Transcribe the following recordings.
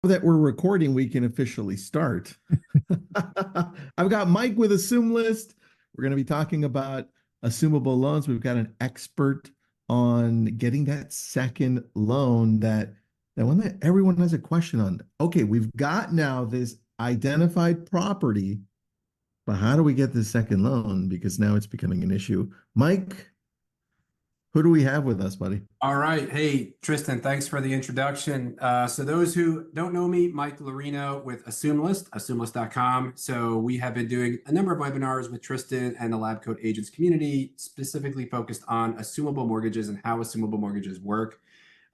that we're recording, we can officially start. I've got Mike with AssumeList. We're going to be talking about assumable loans. We've got an expert on getting that second loan that one that everyone has a question on. Okay, we've got now this identified property, but how do we get the second loan? Because now it's becoming an issue. Mike, who do we have with us, buddy? All right. Hey, Tristan, thanks for the introduction. So those who don't know me, Mike Larino with AssumeList, AssumeList.com. So we have been doing a number of webinars with Tristan and the Lab Coat Agents community, specifically focused on assumable mortgages and how assumable mortgages work.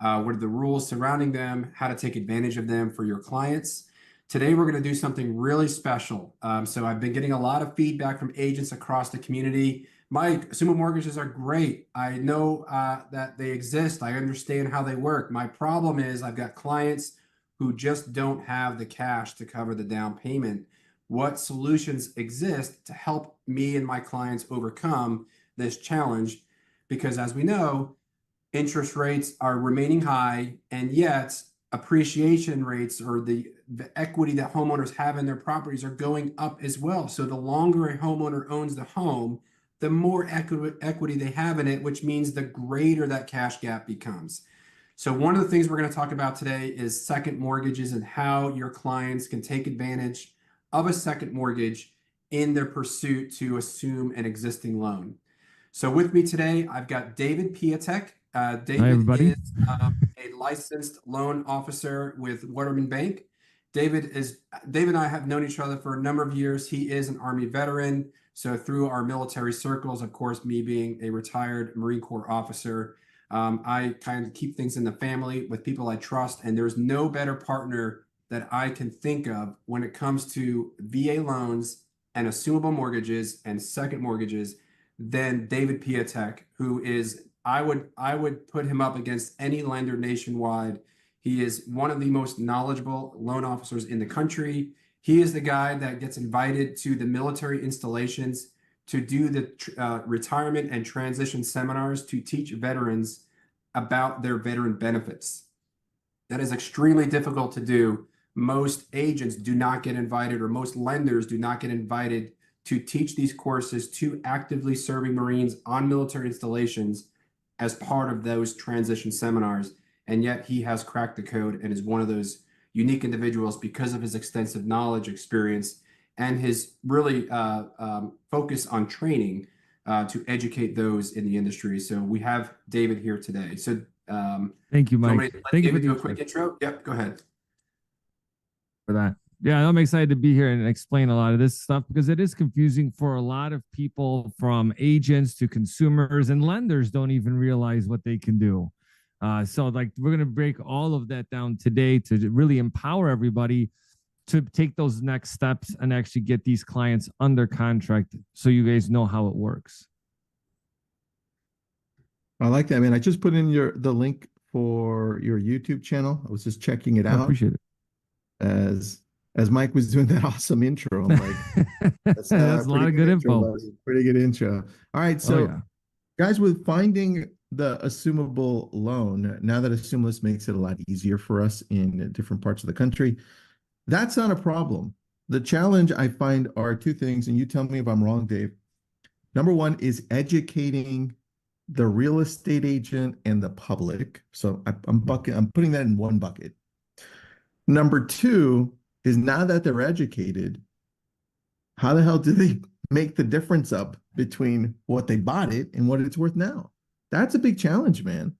What are the rules surrounding them, how to take advantage of them for your clients. Today, we're going to do something really special. So I've been getting a lot of feedback from agents across the community. Mike, assumable mortgages are great. I know that they exist. I understand how they work. My problem is I've got clients who just don't have the cash to cover the down payment. What solutions exist to help me and my clients overcome this challenge? Because as we know, interest rates are remaining high, and yet appreciation rates or the equity that homeowners have in their properties are going up as well. So the longer a homeowner owns the home, the more equity they have in it, which means the greater that cash gap becomes. So one of the things we're going to talk about today is second mortgages and how your clients can take advantage of a second mortgage in their pursuit to assume an existing loan. So with me today, I've got David Piatek. David Hi, everybody. is a licensed loan officer with Waterman Bank. David and I have known each other for a number of years. He is an Army veteran. So through our military circles, of course, me being a retired Marine Corps officer, I kind of keep things in the family with people I trust. And there's no better partner that I can think of when it comes to VA loans and assumable mortgages and second mortgages than David Piatek, who is, I would put him up against any lender nationwide. He is one of the most knowledgeable loan officers in the country. He is the guy that gets invited to the military installations to do the retirement and transition seminars to teach veterans about their veteran benefits. That is extremely difficult to do. Most agents do not get invited, or most lenders do not get invited to teach these courses to actively serving Marines on military installations as part of those transition seminars. And yet he has cracked the code and is one of those unique individuals because of his extensive knowledge, experience, and his really focus on training to educate those in the industry. So we have David here today. So thank you, Mike. Thank you for doing a quick intro. Yep, go ahead. For that. Yeah, I'm excited to be here and explain a lot of this stuff because it is confusing for a lot of people, from agents to consumers, and lenders don't even realize what they can do. So like we're going to break all of that down today to really empower everybody to take those next steps and actually get these clients under contract so you guys know how it works. I like that, man. I just put in the link for your YouTube channel. I was just checking it out. I appreciate it. As Mike was doing that awesome intro, I'm like, that's a lot of good info. Pretty good intro. All right, so guys, with finding the assumable loan, now that AssumeList makes it a lot easier for us in different parts of the country, that's not a problem. The challenge I find are two things, and you tell me if I'm wrong, Dave. Number one is educating the real estate agent and the public. So I'm putting that in one bucket. Number two is, now that they're educated, how the hell do they make the difference up between what they bought it and what it's worth now? That's a big challenge, man.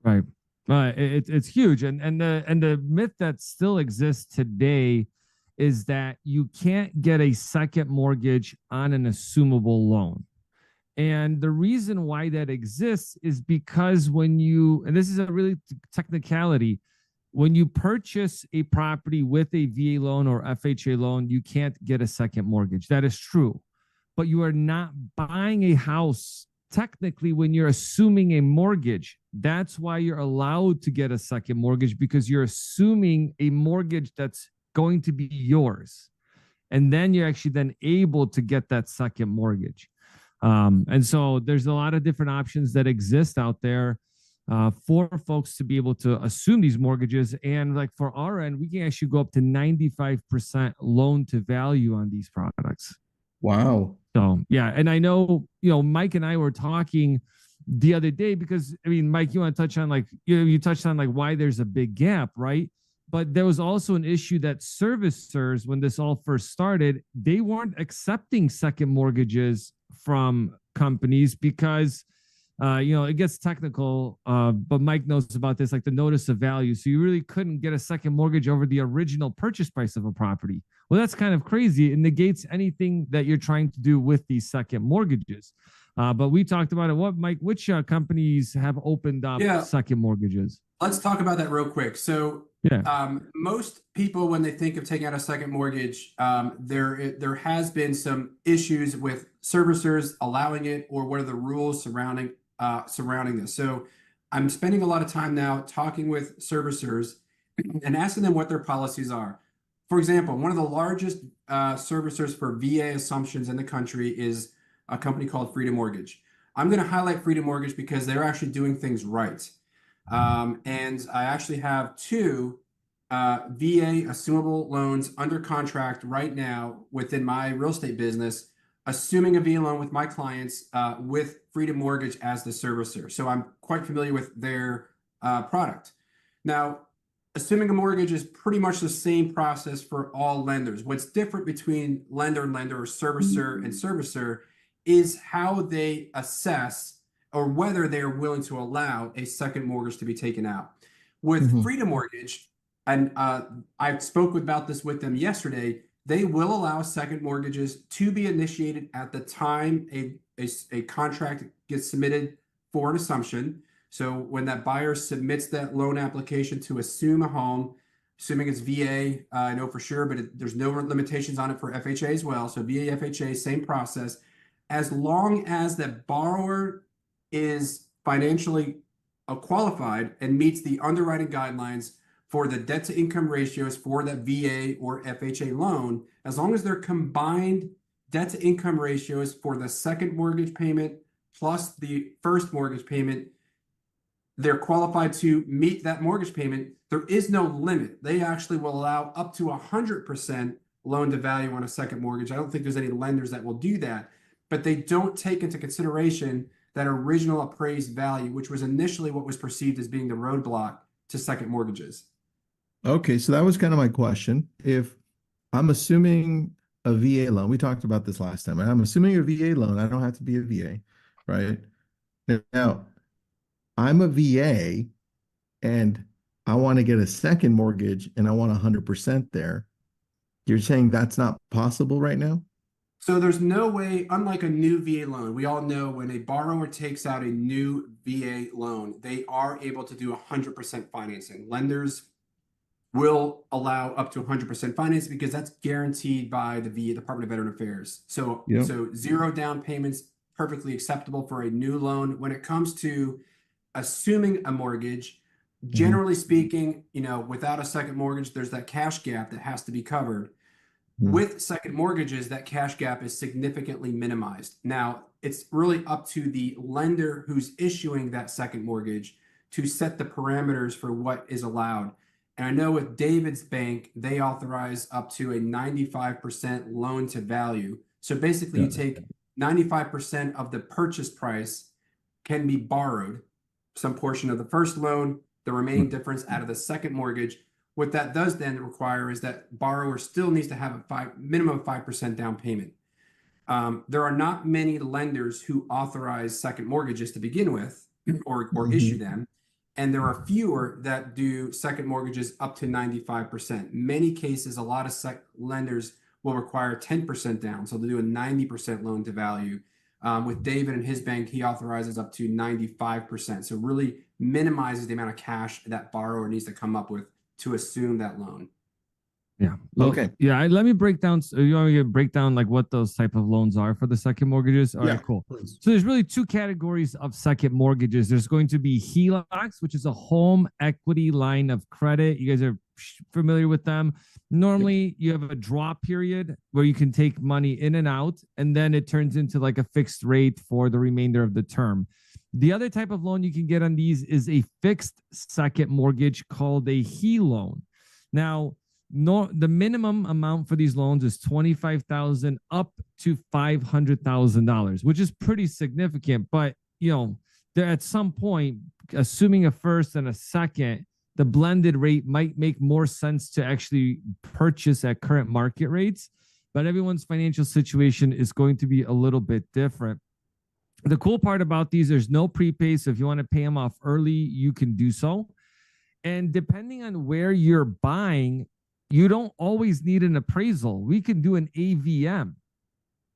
Right. It's huge. And the myth that still exists today is that you can't get a second mortgage on an assumable loan. And the reason why that exists is because when you, and this is a really technicality, when you purchase a property with a VA loan or FHA loan, you can't get a second mortgage. That is true. But you are not buying a house technically when you're assuming a mortgage. That's why you're allowed to get a second mortgage, because you're assuming a mortgage that's going to be yours. And then you're actually then able to get that second mortgage. And so there's a lot of different options that exist out there. for folks to be able to assume these mortgages. And like for our end, we can actually go up to 95% loan to value on these products. Wow. So yeah, and I know, Mike and I were talking the other day because I mean, Mike, you want to touch on like, you touched on like why there's a big gap, right? But there was also an issue that servicers, when this all first started, they weren't accepting second mortgages from companies because it gets technical, but Mike knows about this, like the notice of value. So you really couldn't get a second mortgage over the original purchase price of a property. Well, that's kind of crazy. It negates anything that you're trying to do with these second mortgages. But we talked about it. What, Mike, which companies have opened up second mortgages? Let's talk about that real quick. So most people, when they think of taking out a second mortgage, there has been some issues with servicers allowing it, or what are the rules surrounding this. So I'm spending a lot of time now talking with servicers and asking them what their policies are. For example, one of the largest servicers for VA assumptions in the country is a company called Freedom Mortgage. I'm going to highlight Freedom Mortgage because they're actually doing things right. And I actually have two VA assumable loans under contract right now within my real estate business, assuming a VA loan with my clients with Freedom Mortgage as the servicer. So I'm quite familiar with their product. Now, assuming a mortgage is pretty much the same process for all lenders. What's different between lender and lender, or servicer and servicer, is how they assess or whether they are willing to allow a second mortgage to be taken out. With Freedom Mortgage, and I spoke about this with them yesterday, they will allow second mortgages to be initiated at the time a contract gets submitted for an assumption. So when that buyer submits that loan application to assume a home, assuming it's VA, I know for sure, but there's no limitations on it for FHA as well. So VA, FHA, same process. As long as the borrower is financially qualified and meets the underwriting guidelines for the debt to income ratios for that VA or FHA loan, as long as their combined debt to income ratios for the second mortgage payment plus the first mortgage payment, they're qualified to meet that mortgage payment, there is no limit. They actually will allow up to 100% loan to value on a second mortgage. I don't think there's any lenders that will do that, but they don't take into consideration that original appraised value, which was initially what was perceived as being the roadblock to second mortgages. Okay, so that was kind of my question. If I'm assuming a VA loan, we talked about this last time, I'm assuming a VA loan, I don't have to be a VA, right? Now, I'm a VA and I want to get a second mortgage and I want 100% there. You're saying that's not possible right now? So there's no way, unlike a new VA loan, we all know when a borrower takes out a new VA loan, they are able to do 100% financing. Lenders will allow up to 100% financing because that's guaranteed by the VA, Department of Veteran Affairs. So, so zero down payments, perfectly acceptable for a new loan. When it comes to assuming a mortgage, generally speaking, without a second mortgage, there's that cash gap that has to be covered. With second mortgages, that cash gap is significantly minimized. Now, it's really up to the lender who's issuing that second mortgage to set the parameters for what is allowed. And I know with David's bank, they authorize up to a 95% loan to value. So basically, you take 95% of the purchase price can be borrowed, some portion of the first loan, the remaining difference out of the second mortgage. What that does then require is that borrower still needs to have a minimum of 5% down payment. There are not many lenders who authorize second mortgages to begin with or issue them. And there are fewer that do second mortgages up to 95%. Many cases, a lot of lenders will require 10% down. So they'll do a 90% loan to value. With David and his bank, he authorizes up to 95%. So really minimizes the amount of cash that borrower needs to come up with to assume that loan. Yeah. Okay. Yeah. Let me break down. So you want me to break down like what those type of loans are for the second mortgages? All right, cool. Please. So there's really two categories of second mortgages. There's going to be HELOCs, which is a home equity line of credit. You guys are familiar with them. Normally you have a draw period where you can take money in and out, and then it turns into like a fixed rate for the remainder of the term. The other type of loan you can get on these is a fixed second mortgage called a HE loan. Now, the minimum amount for these loans is $25,000 up to $500,000, which is pretty significant. But there at some point, assuming a first and a second, the blended rate might make more sense to actually purchase at current market rates. But everyone's financial situation is going to be a little bit different. The cool part about these, there's no prepay. So if you want to pay them off early, you can do so. And depending on where you're buying, you don't always need an appraisal. We can do an AVM.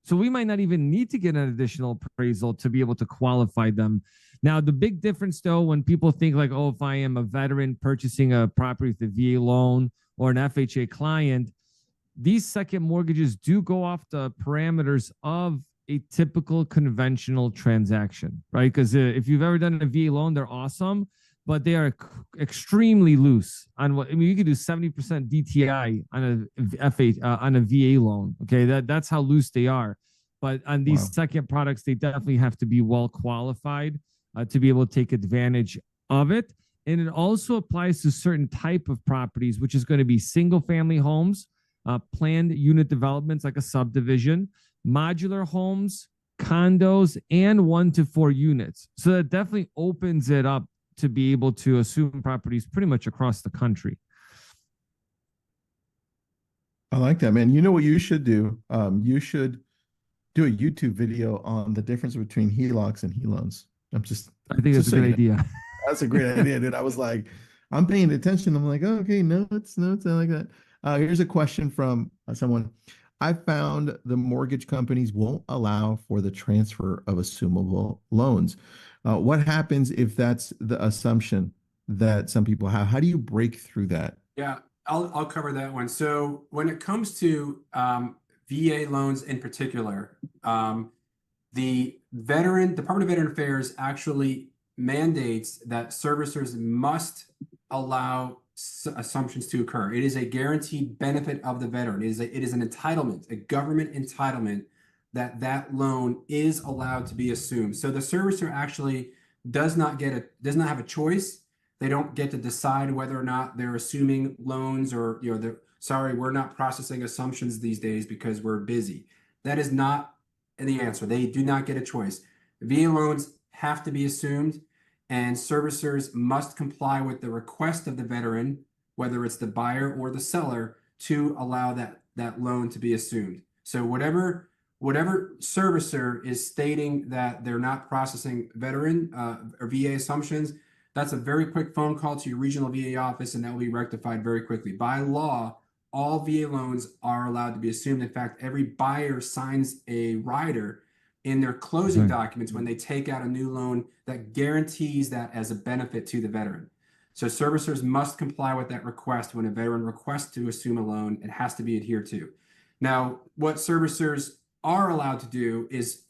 So we might not even need to get an additional appraisal to be able to qualify them. Now, the big difference, though, when people think like, oh, if I am a veteran purchasing a property with a VA loan or an FHA client, these second mortgages do go off the parameters of a typical conventional transaction, right? Because if you've ever done a VA loan, they're awesome, but they are extremely loose on what, I mean, you could do 70% DTI on a VA loan. Okay. That's how loose they are. But on these second products, they definitely have to be well qualified to be able to take advantage of it. And it also applies to certain type of properties, which is going to be single family homes, planned unit developments like a subdivision, modular homes, condos, and 1 to 4 units. So that definitely opens it up to be able to assume properties pretty much across the country. I like that, man. You know what you should do? You should do a YouTube video on the difference between HELOCs and HELOANs. I think that's a good idea. That's a great idea, dude. I was like, I'm paying attention. I'm like, oh, okay, notes. I like that. Here's a question from someone. I found the mortgage companies won't allow for the transfer of assumable loans. What happens if that's the assumption that some people have? How do you break through that? Yeah, I'll cover that one. So when it comes to VA loans in particular, the Department of Veteran Affairs actually mandates that servicers must allow assumptions to occur. It is a guaranteed benefit of the veteran. It is an entitlement, a government entitlement that loan is allowed to be assumed. So the servicer actually does not have a choice. They don't get to decide whether or not they're assuming loans or sorry, we're not processing assumptions these days because we're busy. That is not the answer. They do not get a choice. VA loans have to be assumed, and servicers must comply with the request of the veteran, whether it's the buyer or the seller, to allow that loan to be assumed. So whatever servicer is stating that they're not processing veteran or VA assumptions, that's a very quick phone call to your regional VA office, and that will be rectified very quickly. By law, all VA loans are allowed to be assumed. In fact, every buyer signs a rider in their closing documents when they take out a new loan that guarantees that as a benefit to the veteran. So servicers must comply with that request. When a veteran requests to assume a loan, it has to be adhered to. Now, what servicers are allowed to do is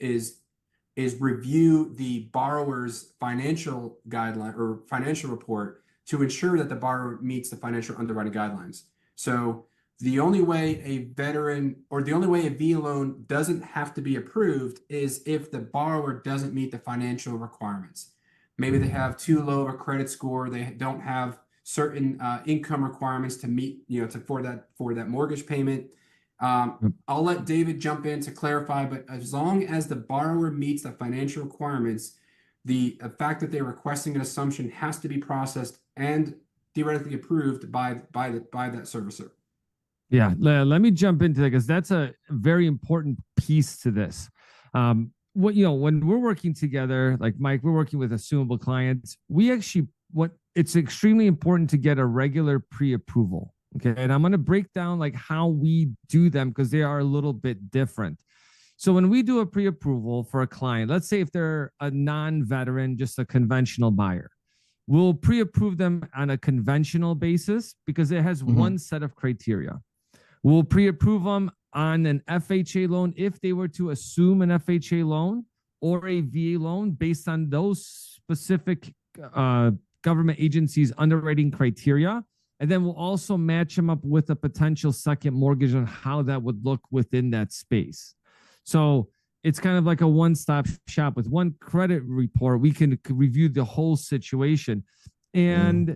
review the borrower's financial guideline or financial report to ensure that the borrower meets the financial underwriting guidelines. So the only way a veteran or the only way a VA loan doesn't have to be approved is if the borrower doesn't meet the financial requirements. Maybe they have too low of a credit score. They don't have certain income requirements to meet, for that mortgage payment. I'll let David jump in to clarify, but as long as the borrower meets the financial requirements, the fact that they're requesting an assumption has to be processed and theoretically approved by that servicer. Yeah, let me jump into that because that's a very important piece to this. When we're working together, like Mike, we're working with assumable clients. It's extremely important to get a regular pre-approval. Okay, and I'm going to break down like how we do them because they are a little bit different. So when we do a pre-approval for a client, let's say if they're a non-veteran, just a conventional buyer, we'll pre-approve them on a conventional basis because it has one set of criteria. We'll pre-approve them on an FHA loan if they were to assume an FHA loan or a VA loan based on those specific government agencies' underwriting criteria. And then we'll also match them up with a potential second mortgage on how that would look within that space. So it's kind of like a one-stop shop. With one credit report, we can review the whole situation. And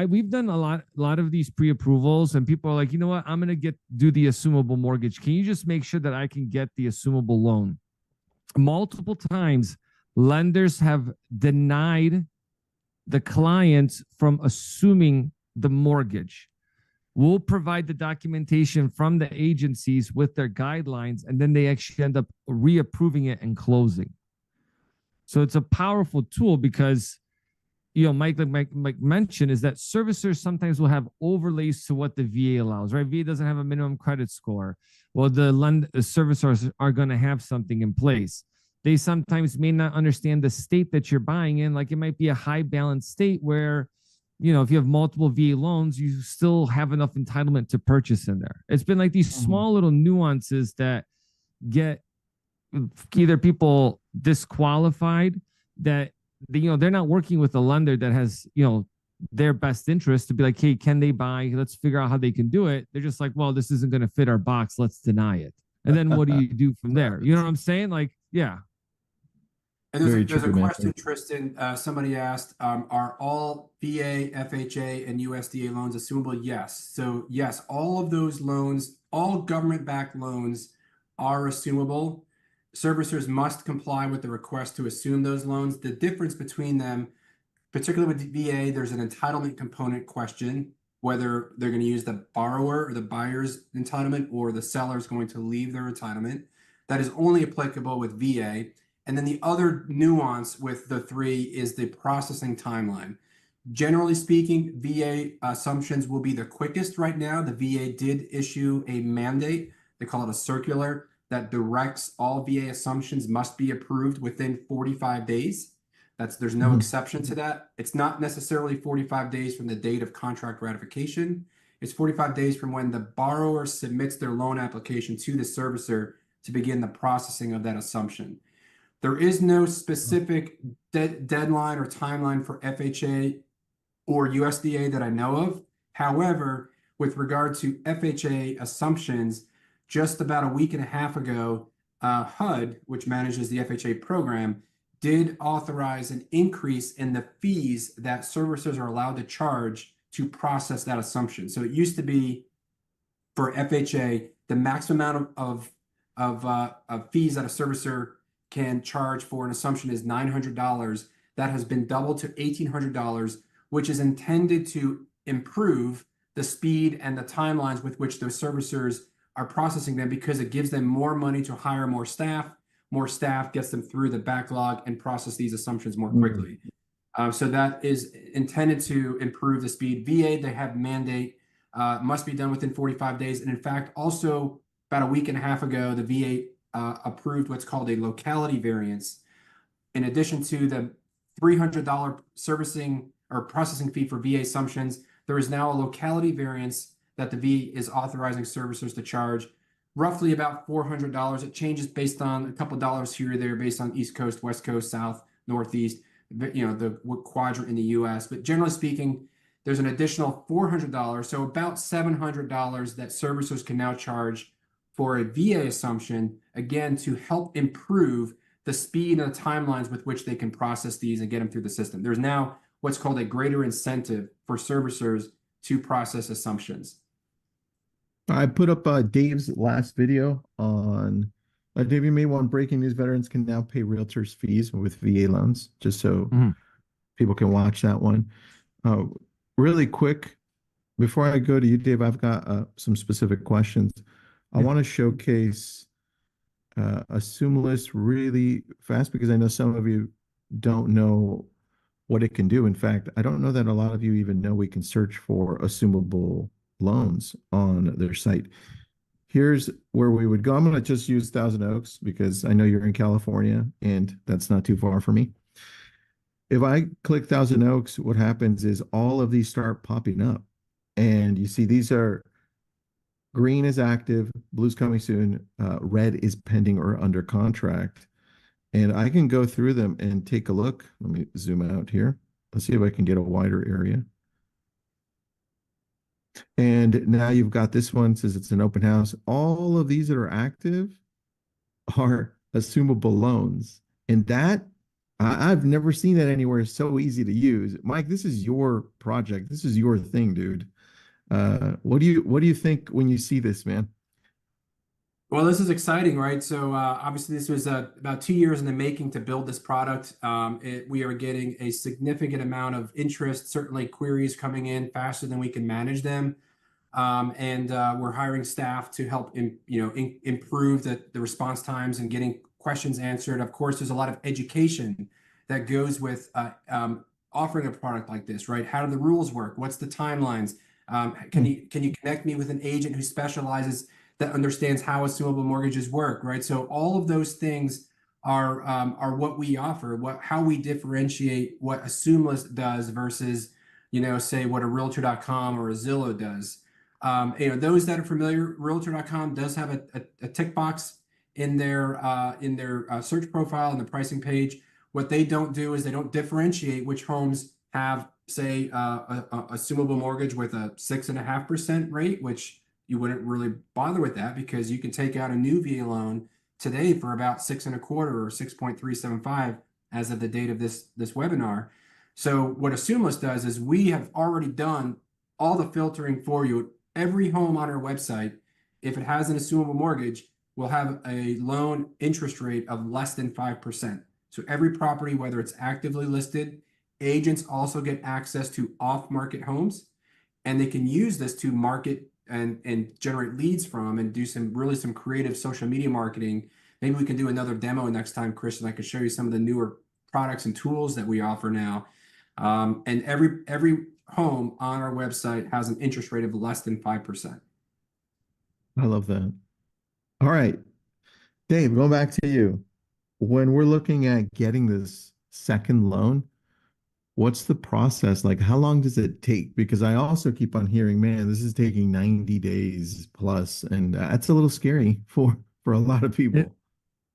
we've done a lot of these pre-approvals, and people are like, you know what, I'm gonna do the assumable mortgage. Can you just make sure that I can get the assumable loan? Multiple times, lenders have denied the clients from assuming the mortgage. We'll provide the documentation from the agencies with their guidelines, and then they actually end up reapproving it and closing. So it's a powerful tool because, you know, Mike mentioned, is that servicers sometimes will have overlays to what the VA allows, right? VA doesn't have a minimum credit score. Well, the servicers are going to have something in place. They sometimes may not understand the state that you're buying in. Like, it might be a high balance state where, you know, if you have multiple VA loans, you still have enough entitlement to purchase in there. It's been like these small little nuances that get either people disqualified, that they're not working with a lender that has, you know, their best interest to be like, hey, can they buy? Let's figure out how they can do it. They're just like, well, this isn't going to fit our box. Let's deny it. And then what do you do from there? You know what I'm saying? Like, yeah. And there's a question, Tristan. Somebody asked, are all VA, FHA, and USDA loans assumable? Yes. So yes, all of those loans, all government-backed loans are assumable. Servicers must comply with the request to assume those loans. The difference between them, particularly with the VA, there's an entitlement component question, whether they're going to use the borrower or the buyer's entitlement, or the seller is going to leave their entitlement. That is only applicable with VA. And then the other nuance with the three is the processing timeline. Generally speaking, VA assumptions will be the quickest right now. The VA did issue a mandate. They call it a circular that directs all VA assumptions must be approved within 45 days. There's no exception to that. It's not necessarily 45 days from the date of contract ratification. It's 45 days from when the borrower submits their loan application to the servicer to begin the processing of that assumption. There is no specific deadline or timeline for FHA or USDA that I know of. However, with regard to FHA assumptions, just about a week and a half ago, HUD, which manages the FHA program, did authorize an increase in the fees that servicers are allowed to charge to process that assumption. So it used to be, for FHA, the maximum amount of fees that a servicer can charge for an assumption is $900. That has been doubled to $1,800, which is intended to improve the speed and the timelines with which those servicers are processing them, because it gives them more money to hire more staff. More staff gets them through the backlog and process these assumptions more quickly. So that is intended to improve the speed. VA, they have mandate, must be done within 45 days. And in fact, also about a week and a half ago, the VA approved what's called a locality variance. In addition to the $300 servicing or processing fee for VA assumptions, there is now a locality variance that the VA is authorizing servicers to charge, roughly about $400. It changes based on a couple dollars here or there, based on East Coast, West Coast, South, Northeast, you know, the quadrant in the US. But generally speaking, there's an additional $400, so about $700 that servicers can now charge for a VA assumption, again, to help improve the speed and the timelines with which they can process these and get them through the system. There's now what's called a greater incentive for servicers to process assumptions. I put up Dave's last video on Dave, you made one: breaking news: veterans can now pay realtors fees with VA loans, just so people can watch that one. Really quick, before I go to you, Dave, I've got some specific questions. I want to showcase AssumeList really fast, because I know some of you don't know what it can do. In fact, I don't know that a lot of you even know we can search for assumable loans on their site. Here's where we would go. I'm going to just use Thousand Oaks because I know you're in California and that's not too far for me. If I click Thousand Oaks, what happens is all of these start popping up. And you see these are green is active, blue's coming soon, red is pending or under contract. And I can go through them and take a look. Let me zoom out here. Let's see if I can get a wider area. And now you've got this one, says it's an open house. All of these that are active are assumable loans. And that I've never seen that anywhere. It's so easy to use. Mike, this is your project. This is your thing, dude. What do you think when you see this, man? Well, this is exciting, right? So obviously, this was about 2 years in the making to build this product. We are getting a significant amount of interest, certainly queries coming in faster than we can manage them. And we're hiring staff to help improve the response times and getting questions answered. Of course, there's a lot of education that goes with offering a product like this, right? How do the rules work? What's the timelines? Can you connect me with an agent who specializes that understands how assumable mortgages work, right? So all of those things are what we offer, how we differentiate what AssumeList does versus, say what a Realtor.com or a Zillow does. Those that are familiar, Realtor.com does have a tick box in their search profile and the pricing page. What they don't do is they don't differentiate which homes have, say, a assumable mortgage with a 6.5% rate, which you wouldn't really bother with that because you can take out a new VA loan today for about 6.25 or 6.375 as of the date of this webinar. So what AssumeList does is we have already done all the filtering for you. Every home on our website, if it has an assumable mortgage, will have a loan interest rate of less than 5%. So every property, whether it's actively listed, agents also get access to off-market homes, and they can use this to market and generate leads from and do some creative social media marketing. Maybe we can do another demo next time, Chris, and I could show you some of the newer products and tools that we offer now. And every home on our website has an interest rate of less than 5%. I love that. All right, Dave, going back to you. When we're looking at getting this second loan, what's the process? Like, how long does it take? Because I also keep on hearing, man, this is taking 90 days plus, and that's a little scary for a lot of people.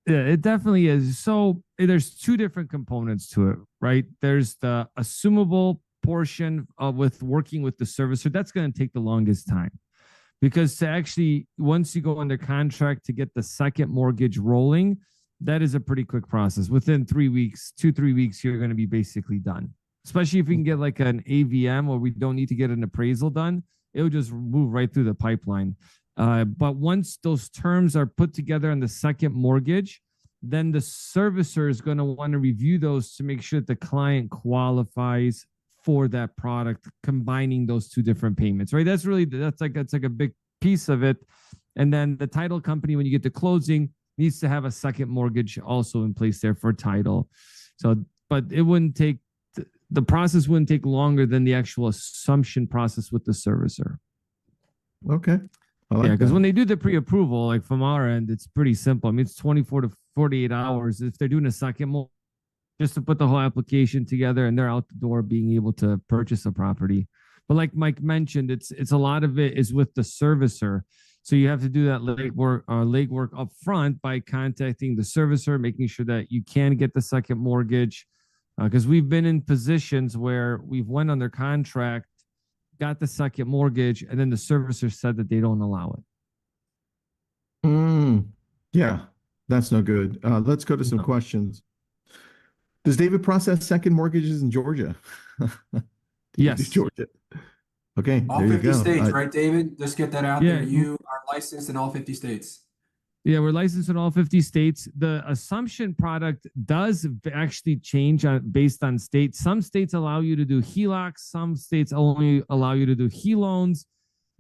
Yeah, it definitely is. So there's two different components to it, right? There's the assumable portion with working with the servicer. That's going to take the longest time because to actually, once you go under contract to get the second mortgage rolling, that is a pretty quick process. Within 3 weeks, 2-3 weeks, you're going to be basically done. Especially if we can get like an AVM where we don't need to get an appraisal done, it'll just move right through the pipeline. But once those terms are put together on the second mortgage, then the servicer is going to want to review those to make sure that the client qualifies for that product, combining those two different payments, right? That's like a big piece of it. And then the title company, when you get to closing, needs to have a second mortgage also in place there for title. So, but it wouldn't take, the process wouldn't take longer than the actual assumption process with the servicer. Okay. Yeah, because when they do the pre-approval, like from our end, it's pretty simple. I mean, it's 24 to 48 hours. If they're doing a second mortgage, just to put the whole application together and they're out the door being able to purchase a property. But like Mike mentioned, it's a lot of it is with the servicer. So you have to do that legwork up front by contacting the servicer, making sure that you can get the second mortgage. Because we've been in positions where we've went under contract, got the second mortgage, and then the servicer said that they don't allow it. Yeah, that's no good. Let's go to some questions. Does David process second mortgages in Georgia? Yes. Georgia. Okay, all there 50 you go. states, right, David? Just get that out there. You are licensed in all 50 states. Yeah, we're licensed in all 50 states. The assumption product does actually change based on state. Some states allow you to do HELOCs. Some states only allow you to do HE loans.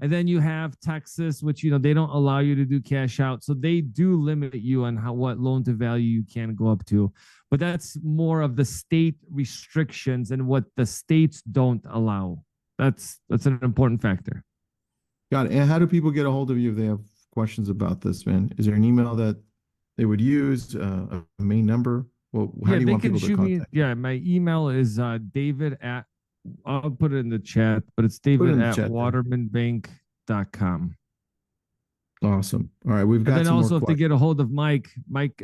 And then you have Texas, which, they don't allow you to do cash out. So they do limit you on what loan to value you can go up to. But that's more of the state restrictions and what the states don't allow. That's an important factor. Got it. And how do people get a hold of you if they have questions about this, man? Is there an email that they would use, a main number? Well, how do you want people to contact? Yeah, my email is David at, I'll put it in the chat, but it's David at watermanbank.com. Awesome. All right, we've got. And then also, if they get a hold of Mike,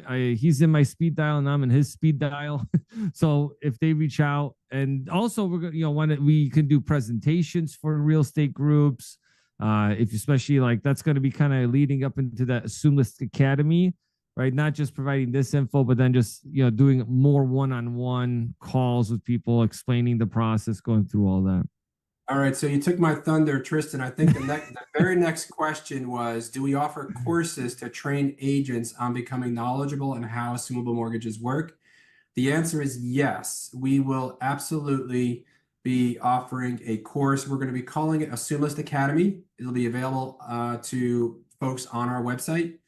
he's in my speed dial and I'm in his speed dial. So if they reach out, and also we're gonna, we can do presentations for real estate groups. If especially like that's going to be kind of leading up into that AssumeList Academy. right? Not just providing this info, but then just, doing more one-on-one calls with people, explaining the process, going through all that. All right, so you took my thunder, Tristan. I think the very next question was, do we offer courses to train agents on becoming knowledgeable and how assumable mortgages work? The answer is yes. We will absolutely be offering a course. We're going to be calling it AssumeList Academy. It'll be available to folks on our website.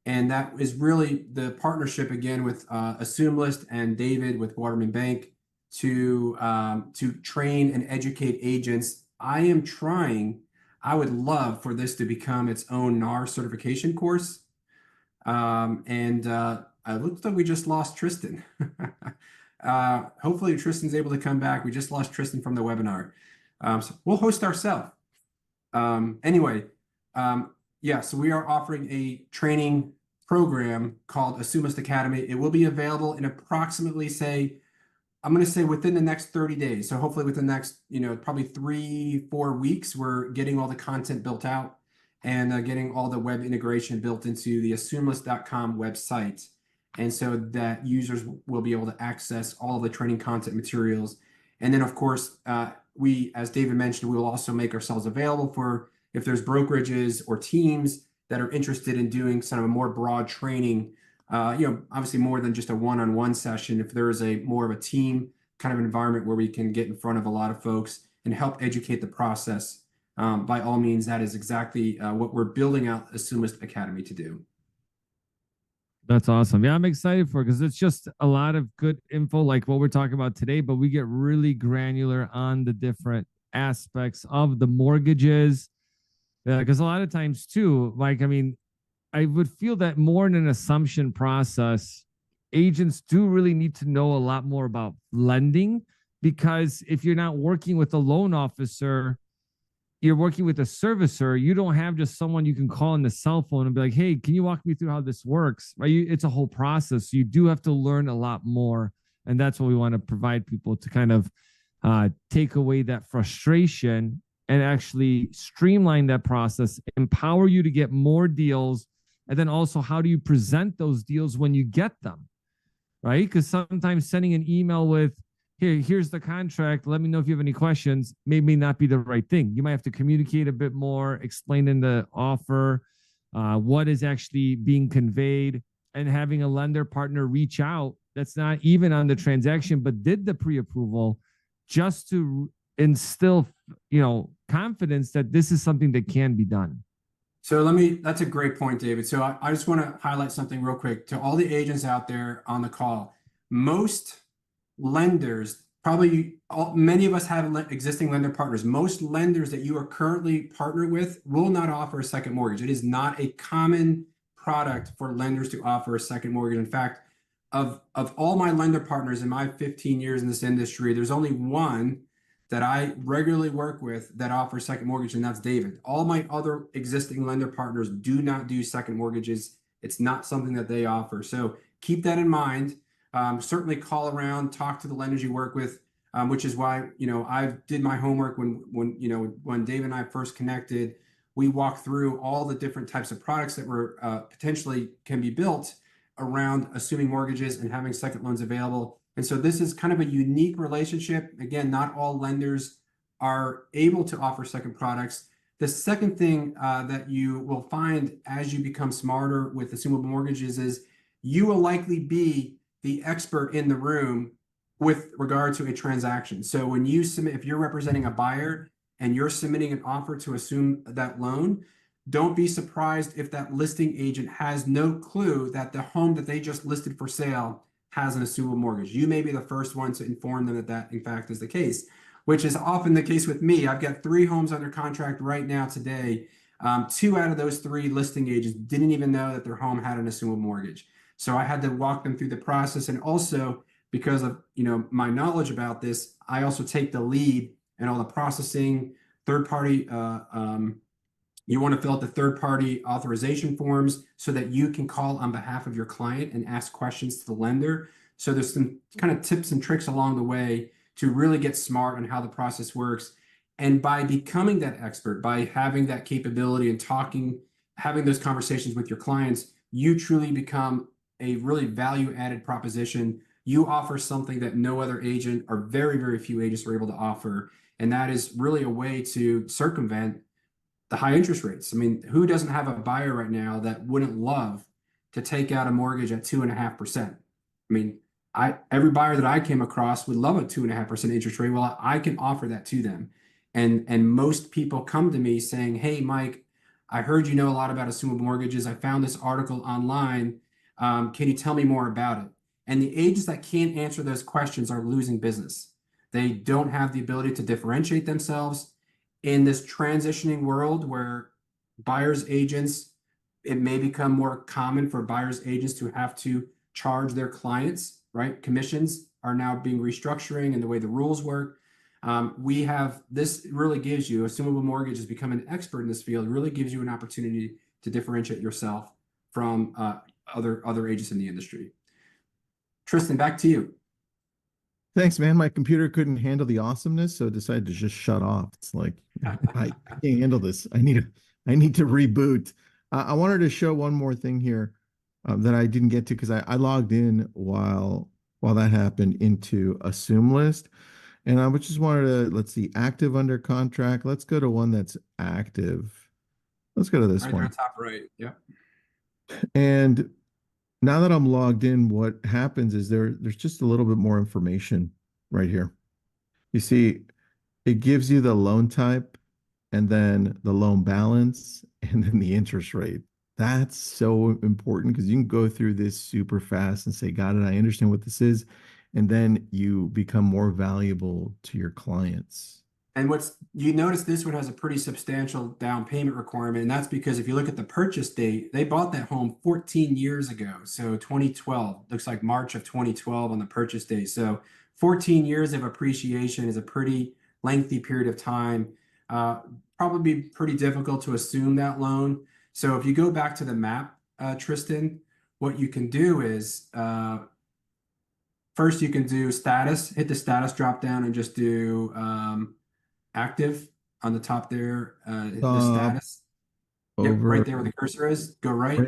And that is really the partnership, again, with AssumeList and David with Waterman Bank to train and educate agents. I would love for this to become its own NAR certification course. It looks like we just lost Tristan. Hopefully Tristan's able to come back. We just lost Tristan from the webinar. So we'll host ourselves. Yeah, so we are offering a training program called AssumeList Academy. It will be available in approximately, I'm going to say within the next 30 days. So hopefully within the next, probably 3-4 weeks, we're getting all the content built out and getting all the web integration built into the assumelist.com website. And so that users will be able to access all of the training content materials. And then, of course, we, as David mentioned, we will also make ourselves available for if there's brokerages or teams that are interested in doing some of a more broad training, obviously more than just a one-on-one session. If there is more of a team kind of environment where we can get in front of a lot of folks and help educate the process, by all means, that is exactly what we're building out AssumeList Academy to do. That's awesome. Yeah, I'm excited for it because it's just a lot of good info like what we're talking about today, but we get really granular on the different aspects of the mortgages. Because a lot of times too, I would feel that more in an assumption process, agents do really need to know a lot more about lending, because if you're not working with a loan officer, you're working with a servicer. You don't have just someone you can call on the cell phone and be like, hey, can you walk me through how this works? Right? It's a whole process. So you do have to learn a lot more. And that's what we want to provide people to kind of take away that frustration and actually streamline that process, empower you to get more deals. And then also, how do you present those deals when you get them? Right? Because sometimes sending an email with, here's the contract, let me know if you have any questions, may not be the right thing. You might have to communicate a bit more, explain in the offer what is actually being conveyed, and having a lender partner reach out that's not even on the transaction but did the pre-approval, just to instill confidence that this is something that can be done. So that's a great point, David. So I just want to highlight something real quick to all the agents out there on the call. Most lenders, many of us have existing lender partners. Most lenders that you are currently partnered with will not offer a second mortgage. It is not a common product for lenders to offer a second mortgage. In fact, of all my lender partners in my 15 years in this industry, there's only one that I regularly work with that offers second mortgage, and that's David. All my other existing lender partners do not do second mortgages. It's not something that they offer. So keep that in mind. Certainly call around, talk to the lenders you work with, which is why, I did my homework when Dave and I first connected. We walked through all the different types of products that were potentially can be built around assuming mortgages and having second loans available. And so this is kind of a unique relationship. Again, not all lenders are able to offer second products. The second thing that you will find as you become smarter with assumable mortgages is you will likely be the expert in the room with regard to a transaction. So when you submit, if you're representing a buyer and you're submitting an offer to assume that loan, don't be surprised if that listing agent has no clue that the home that they just listed for sale has an assumable mortgage. You may be the first one to inform them that in fact is the case, which is often the case with me. I've got 3 homes under contract right now today. 2 out of those 3 listing agents didn't even know that their home had an assumable mortgage. So I had to walk them through the process. And also because of my knowledge about this, I also take the lead and all the processing, third party. You want to fill out the third-party authorization forms so that you can call on behalf of your client and ask questions to the lender. So there's some kind of tips and tricks along the way to really get smart on how the process works. And by becoming that expert, by having that capability and having those conversations with your clients, you truly become a really value added proposition. You offer something that no other agent or very, very few agents are able to offer. And that is really a way to circumvent the high interest rates. I mean, who doesn't have a buyer right now that wouldn't love to take out a mortgage at 2.5%? I mean, every buyer that I came across would love a 2.5% interest rate. Well, I can offer that to them. And most people come to me saying, hey, Mike, I heard you know a lot about assumable mortgages. I found this article online. Can you tell me more about it? And the agents that can't answer those questions are losing business. They don't have the ability to differentiate themselves in this transitioning world where buyers agents, it may become more common for buyers agents to have to charge their clients, right? Commissions are now being restructuring and the way the rules work. We have, this really gives you, assumable mortgage has become an expert in this field. It really gives you an opportunity to differentiate yourself from other agents in the industry. Tristan, back to you. Thanks, man. My computer couldn't handle the awesomeness, so it decided to just shut off. It's like, I can't handle this. I need to reboot. I wanted to show one more thing here that I didn't get to because I logged in while that happened into AssumeList. And I just wanted to, let's see, active under contract. Let's go to one that's active. Let's go to this Right one. there, top right. Yeah. And now that I'm logged in, what happens is there's just a little bit more information right here. You see, it gives you the loan type and then the loan balance and then the interest rate. That's so important because you can go through this super fast and say, got it, I understand what this is. And then you become more valuable to your clients. And you notice this one has a pretty substantial down payment requirement. And that's because if you look at the purchase date, they bought that home 14 years ago. So 2012, looks like March of 2012 on the purchase date. So 14 years of appreciation is a pretty lengthy period of time. Probably be pretty difficult to assume that loan. So if you go back to the map, Tristan, what you can do is first you can do status, hit the status drop down and just do active on the top there, the status. Yep, right there where the cursor is. Go right.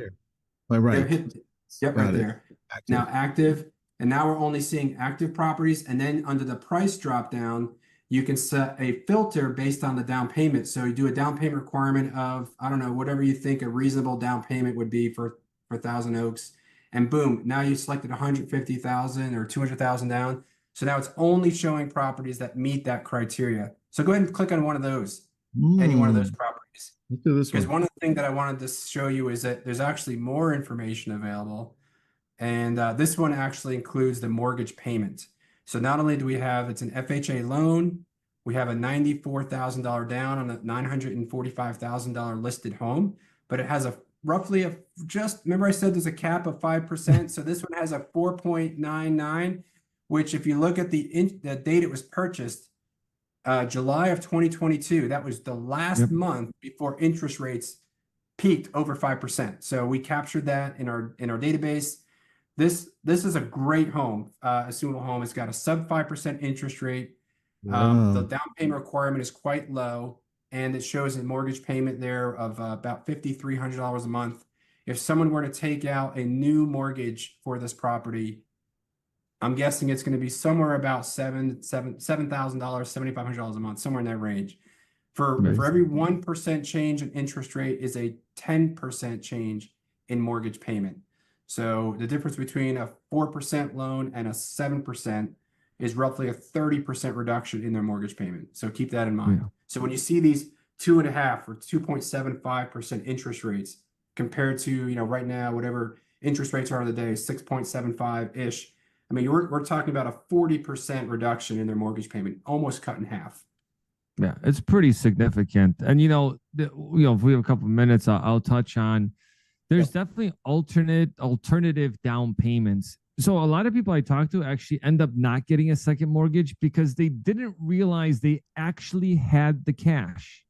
Right. Yep, right there. Active. Now active. And now we're only seeing active properties. And then under the price drop down, you can set a filter based on the down payment. So you do a down payment requirement of, I don't know, whatever you think a reasonable down payment would be for Thousand Oaks. And boom, now you selected 150,000 or 200,000 down. So now it's only showing properties that meet that criteria. So go ahead and click on one of those, any one of those properties. Let's do this because one. one of the things that I wanted to show you is that there's actually more information available. And this one actually includes the mortgage payment. So not only do we have, it's an FHA loan, we have a $94,000 down on a $945,000 listed home, but it has a roughly remember I said there's a cap of 5%. So this one has a 4.99, which if you look at the date it was purchased, July of 2022, that was the last month before interest rates peaked over 5%. So we captured that in our database. This is a great home, assumable home. It's got a sub 5% interest rate. The down payment requirement is quite low, and it shows a mortgage payment there of about $5,300 a month. If someone were to take out a new mortgage for this property, I'm guessing it's going to be somewhere about $7,000, $7,500 a month, somewhere in that range. For every 1% change in interest rate is a 10% change in mortgage payment. So the difference between a 4% loan and a 7% is roughly a 30% reduction in their mortgage payment. So keep that in mind. So when you see these 2.5 or 2.75% interest rates compared to, right now, whatever interest rates are today, 6.75-ish. I mean, we're talking about a 40% reduction in their mortgage payment, almost cut in half. Yeah, it's pretty significant. And if we have a couple of minutes, I'll touch on. There's definitely alternative down payments. So a lot of people I talk to actually end up not getting a second mortgage because they didn't realize they actually had the cash.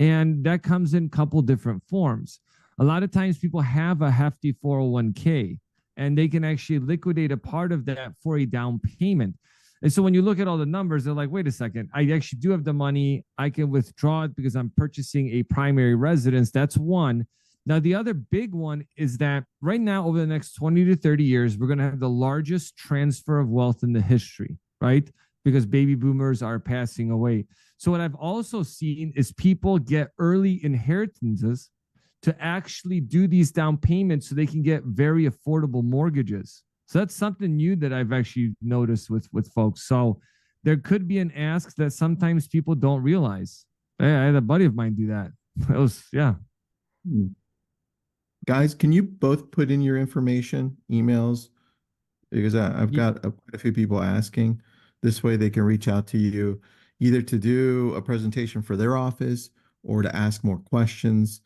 And that comes in a couple different forms. A lot of times people have a hefty 401k and they can actually liquidate a part of that for a down payment. And so when you look at all the numbers, they're like, wait a second, I actually do have the money. I can withdraw it because I'm purchasing a primary residence. That's one. Now, the other big one is that right now, over the next 20 to 30 years, we're going to have the largest transfer of wealth in the history, right? Because baby boomers are passing away. So what I've also seen is people get early inheritances to actually do these down payments so they can get very affordable mortgages. So that's something new that I've actually noticed with folks. So there could be an ask that sometimes people don't realize. Hey, I had a buddy of mine do that. It was, yeah. Guys, can you both put in your information, emails? Because I've got quite a few people asking. This way they can reach out to you either to do a presentation for their office or to ask more questions.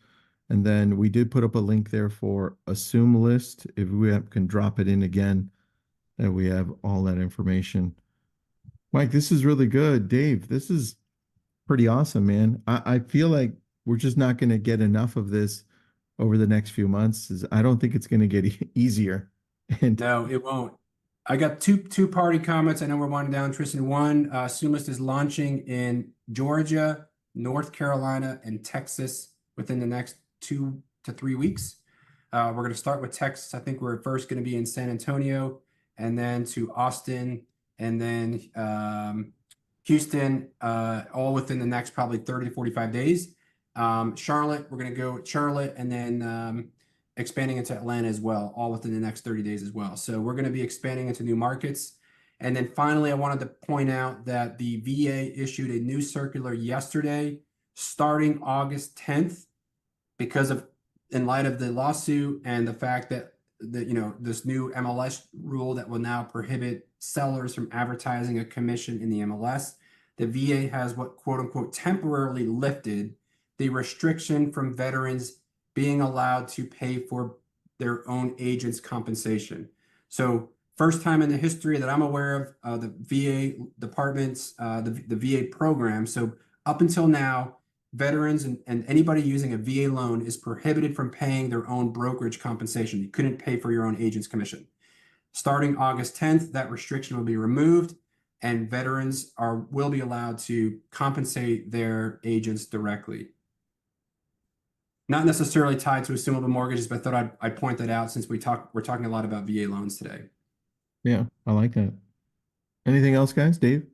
And then we did put up a link there for AssumeList. If we can drop it in again, that we have all that information. Mike, this is really good. Dave, this is pretty awesome, man. I feel like we're just not going to get enough of this over the next few months. I don't think it's going to get easier. And no, it won't. I got two party comments. I know we're winding down, Tristan. One, AssumeList is launching in Georgia, North Carolina, and Texas within the next 2 to 3 weeks. We're going to start with Texas. I think we're first going to be in San Antonio, and then to Austin, and then Houston, all within the next probably 30 to 45 days. Charlotte, we're going to go Charlotte, and then expanding into Atlanta as well, all within the next 30 days as well. So we're going to be expanding into new markets. And then finally, I wanted to point out that the VA issued a new circular yesterday, starting August 10th, because of, in light of the lawsuit and the fact that this new MLS rule that will now prohibit sellers from advertising a commission in the MLS. The VA has what quote unquote temporarily lifted the restriction from veterans being allowed to pay for their own agent's compensation. So first time in the history that I'm aware of the VA departments, the VA program. So up until now, veterans and anybody using a VA loan is prohibited from paying their own brokerage compensation. You couldn't pay for your own agent's commission. Starting August 10th, that restriction will be removed, and veterans will be allowed to compensate their agents directly. Not necessarily tied to assumable mortgages, but I thought I'd point that out since we're talking a lot about VA loans today. yeah, I like that. Anything else, guys? Dave?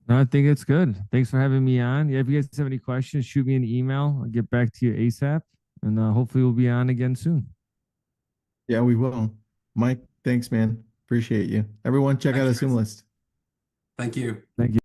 No, I think it's good. Thanks for having me on. Yeah, if you guys have any questions, shoot me an email. I'll get back to you ASAP, and hopefully we'll be on again soon. Yeah, we will. Mike, thanks, man. Appreciate you. Everyone, check out AssumeList. Thank you. Thank you.